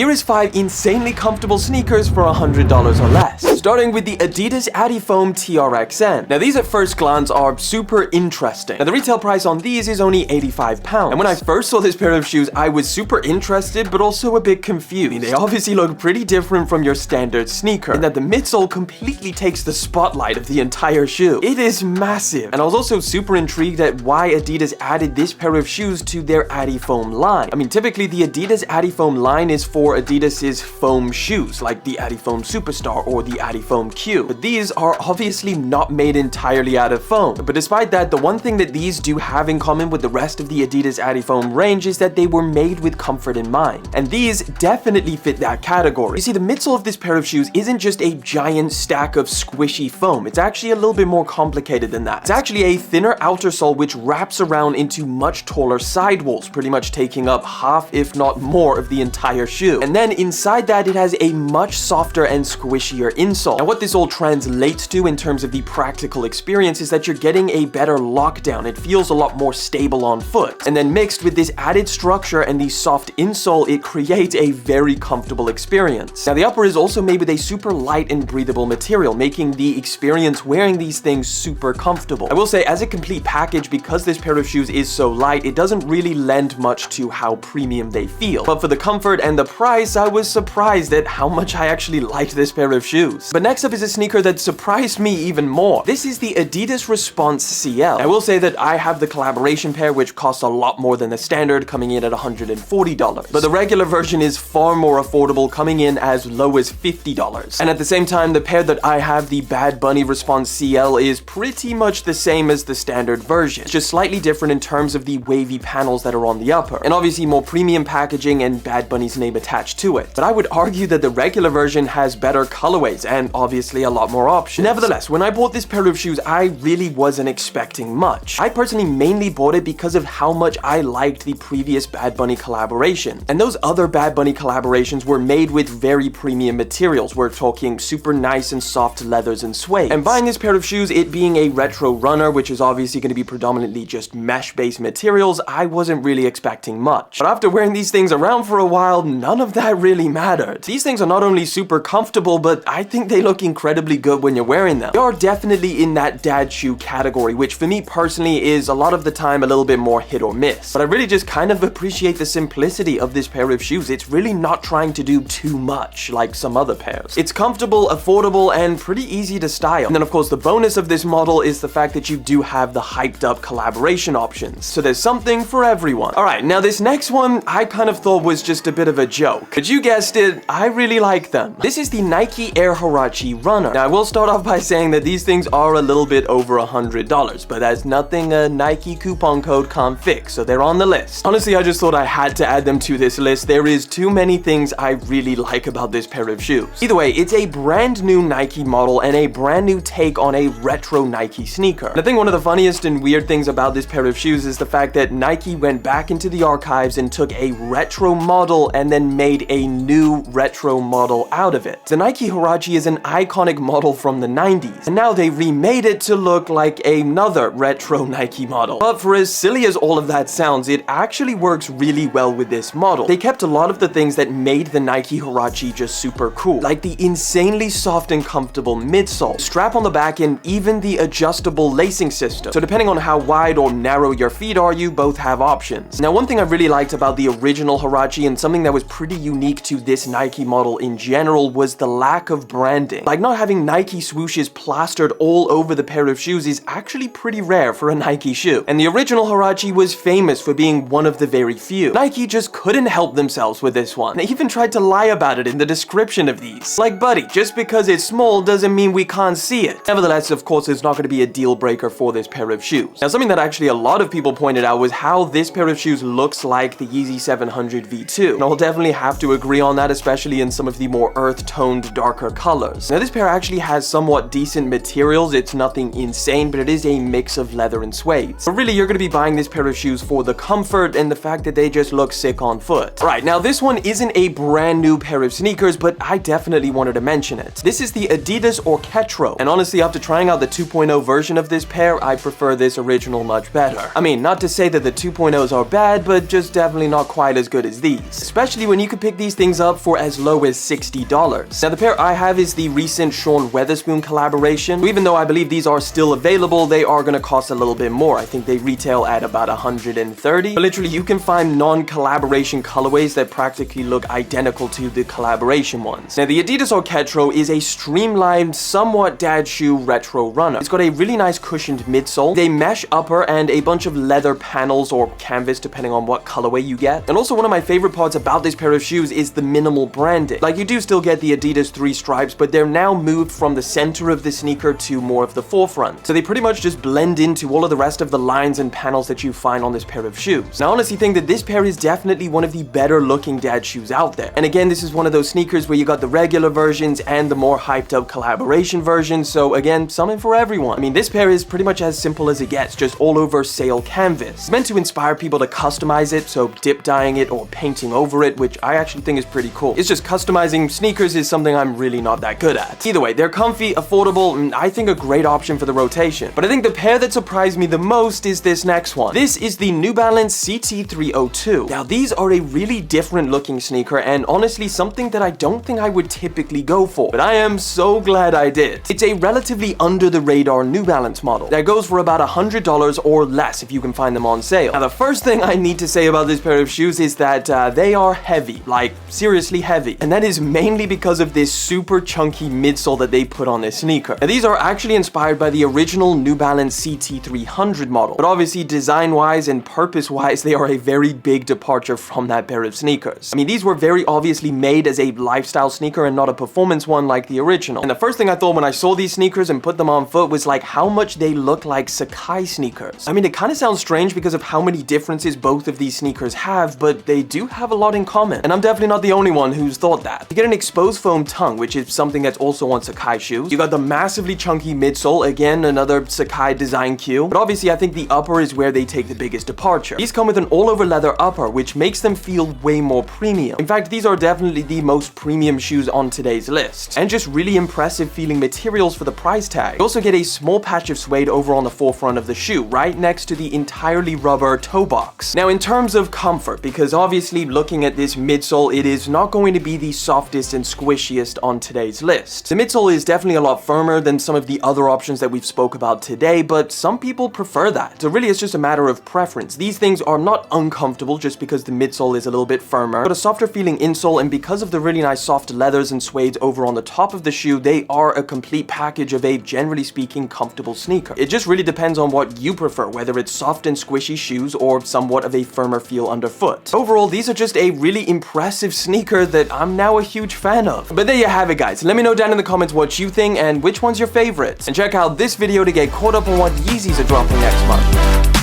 Here is 5 insanely comfortable sneakers for $100 or less. Starting with the Adidas AdiFOM TRXN. Now these at first glance are super interesting. Now the retail price on these is only £85. And when I first saw this pair of shoes, I was super interested but also a bit confused. I mean, they obviously look pretty different from your standard sneaker, in that the midsole completely takes the spotlight of the entire shoe. It is massive. And I was also super intrigued at why Adidas added this pair of shoes to their AdiFOam line. I mean, typically the Adidas AdiFOam line is for Adidas's foam shoes, like the AdiFOam Superstar or the AdiFOam Q. But these are obviously not made entirely out of foam. But despite that, the one thing that these do have in common with the rest of the Adidas AdiFOam range is that they were made with comfort in mind. And these definitely fit that category. You see, the midsole of this pair of shoes isn't just a giant stack of squishy foam. It's actually a little bit more complicated than that. It's actually a thinner outer sole which wraps around into much taller sidewalls, pretty much taking up half, if not more, of the entire shoe. And then inside that, it has a much softer and squishier insole. Now what this all translates to in terms of the practical experience is that you're getting a better lockdown. It feels a lot more stable on foot. And then mixed with this added structure and the soft insole, it creates a very comfortable experience. Now the upper is also made with a super light and breathable material, making the experience wearing these things super comfortable. I will say, as a complete package, because this pair of shoes is so light, it doesn't really lend much to how premium they feel. But for the comfort and the price, I was surprised at how much I actually liked this pair of shoes. But next up is a sneaker that surprised me even more. This is the Adidas Response CL. I will say that I have the collaboration pair, which costs a lot more than the standard, coming in at $140. But the regular version is far more affordable, coming in as low as $50. And at the same time, the pair that I have, the Bad Bunny Response CL, is pretty much the same as the standard version. It's just slightly different in terms of the wavy panels that are on the upper, and obviously more premium packaging and Bad Bunny's name attached to it. But I would argue that the regular version has better colorways and obviously a lot more options. Nevertheless, when I bought this pair of shoes, I really wasn't expecting much. I personally mainly bought it because of how much I liked the previous Bad Bunny collaboration. And those other Bad Bunny collaborations were made with very premium materials. We're talking super nice and soft leathers and suede. And buying this pair of shoes, it being a retro runner, which is obviously going to be predominantly just mesh-based materials, I wasn't really expecting much. But after wearing these things around for a while, none of that really mattered. These things are not only super comfortable, but I think they look incredibly good when you're wearing them. They are definitely in that dad shoe category, which for me personally is a lot of the time a little bit more hit or miss. But I really just kind of appreciate the simplicity of this pair of shoes. It's really not trying to do too much like some other pairs. It's comfortable, affordable, and pretty easy to style. And then of course the bonus of this model is the fact that you do have the hyped up collaboration options. So there's something for everyone. Alright, now this next one I kind of thought was just a bit of a joke. But you guessed it, I really like them. This is the Nike Air Huarache Runner. Now I will start off by saying that these things are a little bit over $100, but that's nothing a Nike coupon code can't fix, so they're on the list. Honestly, I just thought I had to add them to this list. There is too many things I really like about this pair of shoes. Either way, it's a brand new Nike model and a brand new take on a retro Nike sneaker. And I think one of the funniest and weird things about this pair of shoes is the fact that Nike went back into the archives and took a retro model and then made a new retro model out of it. The Nike Huarache is an iconic model from the 90s, and now they remade it to look like another retro Nike model. But for as silly as all of that sounds, it actually works really well with this model. They kept a lot of the things that made the Nike Huarache just super cool, like the insanely soft and comfortable midsole, strap on the back, and even the adjustable lacing system. So depending on how wide or narrow your feet are, you both have options. Now one thing I really liked about the original Huarache, and something that was pretty unique to this Nike model in general, was the lack of branding. Like, not having Nike swooshes plastered all over the pair of shoes is actually pretty rare for a Nike shoe. And the original Huarache was famous for being one of the very few. Nike just couldn't help themselves with this one. They even tried to lie about it in the description of these. Like, buddy, just because it's small doesn't mean we can't see it. Nevertheless, of course, it's not going to be a deal breaker for this pair of shoes. Now, something that actually a lot of people pointed out was how this pair of shoes looks like the Yeezy 700 V2. And I'll definitely have to agree on that, especially in some of the more earth-toned, darker colors. Now, this pair actually has somewhat decent materials. It's nothing insane, but it is a mix of leather and suede. But really, you're going to be buying this pair of shoes for the comfort and the fact that they just look sick on foot. Right, now this one isn't a brand new pair of sneakers, but I definitely wanted to mention it. This is the Adidas Orketro, and honestly, after trying out the 2.0 version of this pair, I prefer this original much better. I mean, not to say that the 2.0s are bad, but just definitely not quite as good as these. Especially when you could pick these things up for as low as $60. Now, the pair I have is the recent Sean Weatherspoon collaboration. Even though I believe these are still available, they are going to cost a little bit more. I think they retail at about $130. But literally, you can find non-collaboration colorways that practically look identical to the collaboration ones. Now, the Adidas Orketro is a streamlined, somewhat dad shoe retro runner. It's got a really nice cushioned midsole, a mesh upper, and a bunch of leather panels or canvas depending on what colorway you get. And also, one of my favorite parts about this pair of shoes is the minimal branding. Like, you do still get the Adidas 3 stripes, but they're now moved from the center of the sneaker to more of the forefront. So they pretty much just blend into all of the rest of the lines and panels that you find on this pair of shoes. Now, I honestly think that this pair is definitely one of the better looking dad shoes out there. And again, this is one of those sneakers where you got the regular versions and the more hyped up collaboration versions. So again, something for everyone. I mean, this pair is pretty much as simple as it gets, just all over sail canvas. It's meant to inspire people to customize it, so dip dyeing it or painting over it, which I actually think is pretty cool. It's just customizing sneakers is something I'm really not that good at. Either way, they're comfy, affordable, and I think a great option for the rotation. But I think the pair that surprised me the most is this next one. This is the New Balance CT302. Now, these are a really different looking sneaker, and honestly something that I don't think I would typically go for, but I am so glad I did. It's a relatively under the radar New Balance model that goes for about $100 or less if you can find them on sale. Now, the first thing I need to say about this pair of shoes is that they are heavy, like seriously heavy, and that is mainly because of this super chunky midsole that they put on this sneaker. Now, these are actually inspired by the original New Balance CT300 model, but obviously design-wise and purpose-wise, they are a very big departure from that pair of sneakers. I mean, these were very obviously made as a lifestyle sneaker and not a performance one like the original. And the first thing I thought when I saw these sneakers and put them on foot was like how much they look like Sacai sneakers. I mean, it kind of sounds strange because of how many differences both of these sneakers have, but they do have a lot in common. And I'm definitely not the only one who's thought that. You get an exposed foam tongue, which is something that's also on Sacai shoes. You got the massively chunky midsole, again, another Sacai design cue. But obviously, I think the upper is where they take the biggest departure. These come with an all-over leather upper, which makes them feel way more premium. In fact, these are definitely the most premium shoes on today's list. And just really impressive feeling materials for the price tag. You also get a small patch of suede over on the forefront of the shoe, right next to the entirely rubber toe box. Now, in terms of comfort, because obviously looking at this midsole, it is not going to be the softest and squishiest on today's list. The midsole is definitely a lot firmer than some of the other options that we've spoke about today, but some people prefer that. So really, it's just a matter of preference. These things are not uncomfortable just because the midsole is a little bit firmer, but a softer feeling insole, and because of the really nice soft leathers and suede over on the top of the shoe, they are a complete package of a, generally speaking, comfortable sneaker. It just really depends on what you prefer, whether it's soft and squishy shoes or somewhat of a firmer feel underfoot. Overall, these are just a really impressive sneaker that I'm now a huge fan of. But there you have it, guys. Let me know down in the comments what you think and which one's your favorites. And check out this video to get caught up on what Yeezys are dropping next month.